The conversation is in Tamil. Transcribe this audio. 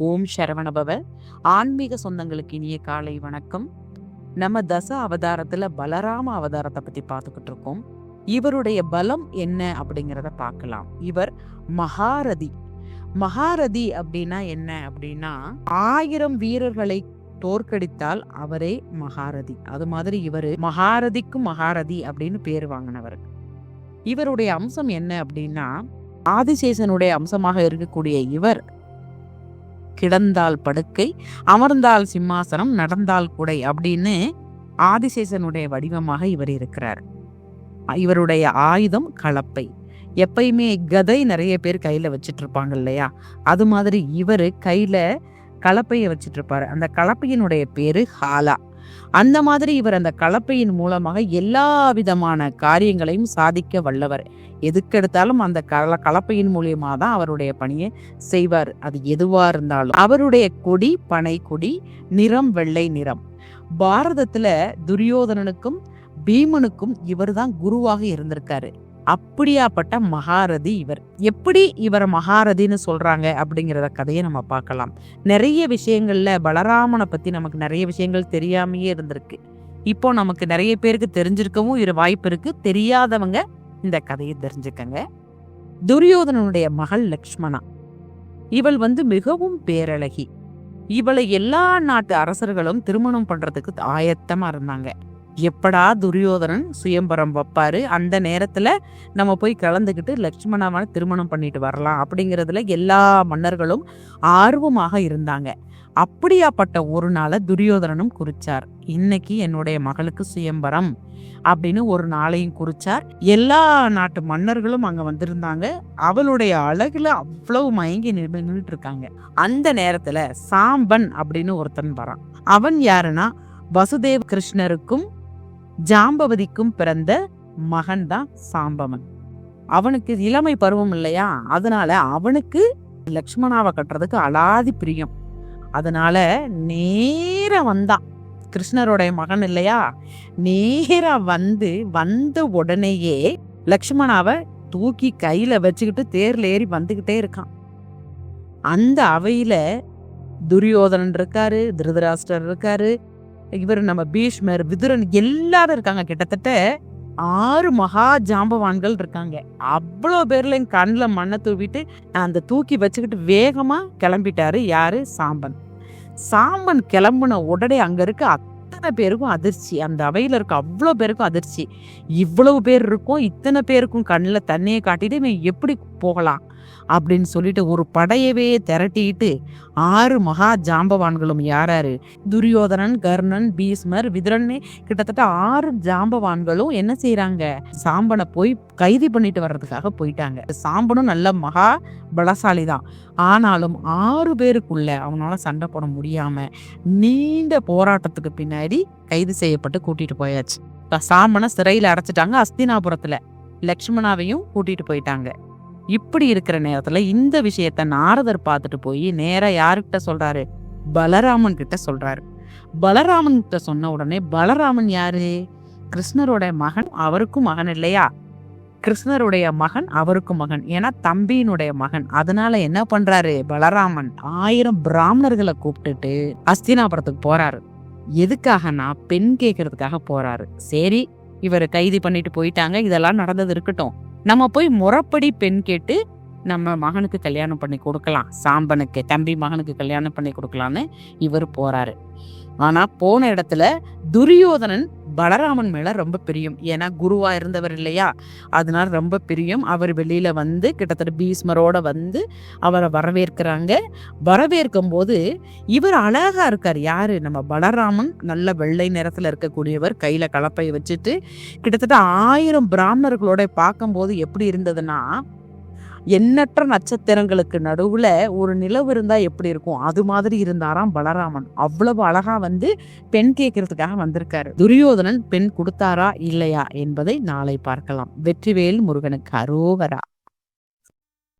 ஓம் சரவணபவ. ஆன்மீக சொந்தங்களுக்கு இனிய காலை வணக்கம். நம்ம தச அவதாரத்துல பலராம அவதாரத்தை பத்தி பார்த்துக்கிட்டு இருக்கோம். இவருடைய பலம் என்ன அப்படிங்கிறத பார்க்கலாம். இவர் மகாரதி. மகாரதி அப்படின்னா என்ன அப்படின்னா 1000 வீரர்களை தோற்கடித்தால் அவரே மகாரதி. அது மாதிரி இவரு மகாரதிக்கும் மகாரதி அப்படின்னு பேர் வாங்கினவர். இவருடைய அம்சம் என்ன அப்படின்னா ஆதிசேஷனுடைய அம்சமாக இருக்கக்கூடிய இவர் கிடந்தால் படுக்கை, அமர்ந்தால் சிம்மாசனம், நடந்தால் குடை அப்படின்னு ஆதிசேஷனுடைய வடிவமாக இவர் இருக்கிறார். இவருடைய ஆயுதம் கலப்பை. எப்பயுமே கதை நிறைய பேர் கையில வச்சிட்டு இருப்பாங்க இல்லையா, அது மாதிரி இவரு கையில கலப்பையை வச்சிட்டு இருப்பாரு. அந்த கலப்பையினுடைய பேரு ஹாலா. அந்த மாதிரி இவர் அந்த கலப்பையின் மூலமாக எல்லா விதமான காரியங்களையும் சாதிக்க வல்லவர். எதுக்கெடுத்தாலும் அந்த கலப்பையின் மூலியமா தான் அவருடைய பணியை செய்வார். அது எதுவா இருந்தாலும். அவருடைய கொடி பனை கொடி, நிறம் வெள்ளை நிறம். பாரதத்துல துரியோதனனுக்கும் பீமனுக்கும் இவர் தான் குருவாக இருந்திருக்காரு. அப்படியாப்பட்ட மகாரதி இவர். எப்படி இவர் மகாரதின்னு சொல்றாங்க அப்படிங்கிறத கதையை நம்ம பார்க்கலாம். நிறைய விஷயங்கள்ல பலராமனை பத்தி நமக்கு நிறைய விஷயங்கள் தெரியாமையே இருந்திருக்கு. இப்போ நமக்கு நிறைய பேருக்கு தெரிஞ்சிருக்கவும் வாய்ப்பு இருக்கு. தெரியாதவங்க இந்த கதையை தெரிஞ்சுக்கங்க. துரியோதனனுடைய மகள் லக்ஷ்மணா. இவள் மிகவும் பேரழகி. இவளை எல்லா நாட்டு அரசர்களும் திருமணம் பண்றதுக்கு ஆயத்தமா இருந்தாங்க. எப்படா துரியோதனன் சுயம்பரம் வைப்பாரு, அந்த நேரத்துல நம்ம போய் கலந்துக்கிட்டு லக்ஷ்மணாவை திருமணம் பண்ணிட்டு வரலாம் அப்படிங்கிறதுல எல்லா மன்னர்களும் ஆர்வமாக இருந்தாங்க. அப்படியாப்பட்ட ஒரு நாளை துரியோதனனும் குறிச்சார். இன்னைக்கு என்னுடைய மகளுக்கு சுயம்பரம் அப்படின்னு ஒரு நாளையும் குறிச்சார். எல்லா நாட்டு மன்னர்களும் அங்க வந்திருந்தாங்க. அவளுடைய அழகுல அவ்வளவு மயங்கி நின்றுட்டு இருக்காங்க. அந்த நேரத்துல சாம்பன் அப்படின்னு ஒருத்தன் வரான். அவன் யாருன்னா வசுதேவ கிருஷ்ணருக்கும் ஜாம்பவதிக்கும் பிறந்த மகன் தான் சாம்பவன். அவனுக்கு இளமை பருவம் இல்லையா, அதனால அவனுக்கு லக்ஷ்மணாவை கட்டுறதுக்கு அலாதி பிரியம். அதனால நேரா வந்தான். கிருஷ்ணருடைய மகன் இல்லையா, நேரா வந்த உடனேயே லக்ஷ்மணாவை தூக்கி கையில வச்சுக்கிட்டு தேர்ல ஏறி வந்துகிட்டே இருக்கான். அந்த அவையில துரியோதனன் இருக்காரு, திருதராஷ்டிரர் இருக்காரு, இவர் நம்ம பீஷ்மர், விதுரன் எல்லாரும் இருக்காங்க. கிட்டத்தட்ட 6 மகா ஜாம்பவான்கள் இருக்காங்க. அவ்வளோ பேர்ல என் கண்ணில் மண்ணை தூவிட்டு அந்த தூக்கி வச்சுக்கிட்டு வேகமா கிளம்பிட்டாரு. யாரு? சாம்பன். சாம்பன் கிளம்புன உடனே அங்க இருக்க அத்தனை பேருக்கும் அதிர்ச்சி. அந்த அவையில இருக்க அவ்வளோ பேருக்கும் அதிர்ச்சி. இவ்வளவு பேர் இருக்கும், இத்தனை பேருக்கும் கண்ணில் தண்ணியை காட்டிட்டு இவன் எப்படி போகலாம் அப்படின்னு சொல்லிட்டு ஒரு படையவே திரட்டிட்டு 6 மகா ஜாம்பவான்களும் யாராரு? துரியோதனன், கர்ணன், பீஷ்மர், விதுரன், கிட்டத்தட்ட 6 ஜாம்பவான்களும் என்ன செய்யறாங்க? சாம்பனை போய் கைது பண்ணிட்டு வர்றதுக்காக போயிட்டாங்க. சாம்பனும் நல்ல மகா பலசாலி தான். ஆனாலும் 6 பேருக்குள்ள அவனால சண்டை போட முடியாம நீண்ட போராட்டத்துக்கு பின்னாடி கைது செய்யப்பட்டு கூட்டிட்டு போயாச்சு. சாம்பனை சிறையில அடைச்சிட்டாங்க. அஸ்தினாபுரத்துல லக்ஷ்மணாவையும் கூட்டிட்டு போயிட்டாங்க. இப்படி இருக்கிற நேரத்துல இந்த விஷயத்த நாரதர் பார்த்துட்டு போய் நேரா யாருக்கிட்ட சொல்றாரு? பலராமன் கிட்ட சொல்றாரு. பலராமன் கிட்ட சொன்ன உடனே, பலராமன் யாரு? கிருஷ்ணருடைய மகன். அவருக்கும் மகன் இல்லையா? கிருஷ்ணருடைய மகன், அவருக்கும் மகன். ஏன்னா தம்பியினுடைய மகன். அதனால என்ன பண்றாரு பலராமன்? 1000 பிராமணர்களை கூப்பிட்டுட்டு அஸ்தினாபுரத்துக்கு போறாரு. எதுக்காகனா பெண் கேட்கறதுக்காக போறாரு. சரி, இவர் கைது பண்ணிட்டு போயிட்டாங்க, இதெல்லாம் நடந்தது இருக்கட்டும், நம்ம போய் முறைப்படி பெண் கேட்டு நம்ம மகனுக்கு கல்யாணம் பண்ணி கொடுக்கலாம், சாம்பனுக்கு தம்பி மகனுக்கு கல்யாணம் பண்ணி கொடுக்கலான்னு இவர் போறாரு. ஆனா போன இடத்துல துரியோதனன் பலராமன் மேல ரொம்ப பிரியம். ஏன்னா குருவா இருந்தவர் இல்லையா, அதனால ரொம்ப பிரியம். அவர் வெளியில கிட்டத்தட்ட பீஷ்மரோட அவரை வரவேற்கிறாங்க. வரவேற்கும் போது இவர் அழகா இருக்கார். யாரு? நம்ம பலராமன். நல்ல வெள்ளை நிறத்துல இருக்கக்கூடியவர், கையில கலப்பை வச்சுட்டு கிட்டத்தட்ட 1000 பிராமணர்களோட பார்க்கும்போது எப்படி இருந்ததுன்னா, எண்ணற்ற நட்சத்திரங்களுக்கு நடுவுல ஒரு நிலவு இருந்தா எப்படி இருக்கும், அது மாதிரி இருந்தாராம் பலராமன். அவ்வளவு அழகா பெண் கேட்கறதுக்காக வந்திருக்காரு. துரியோதனன் பெண் கொடுத்தாரா இல்லையா என்பதை நாளை பார்க்கலாம். வெற்றிவேல் முருகனுக்கு அரோகரா.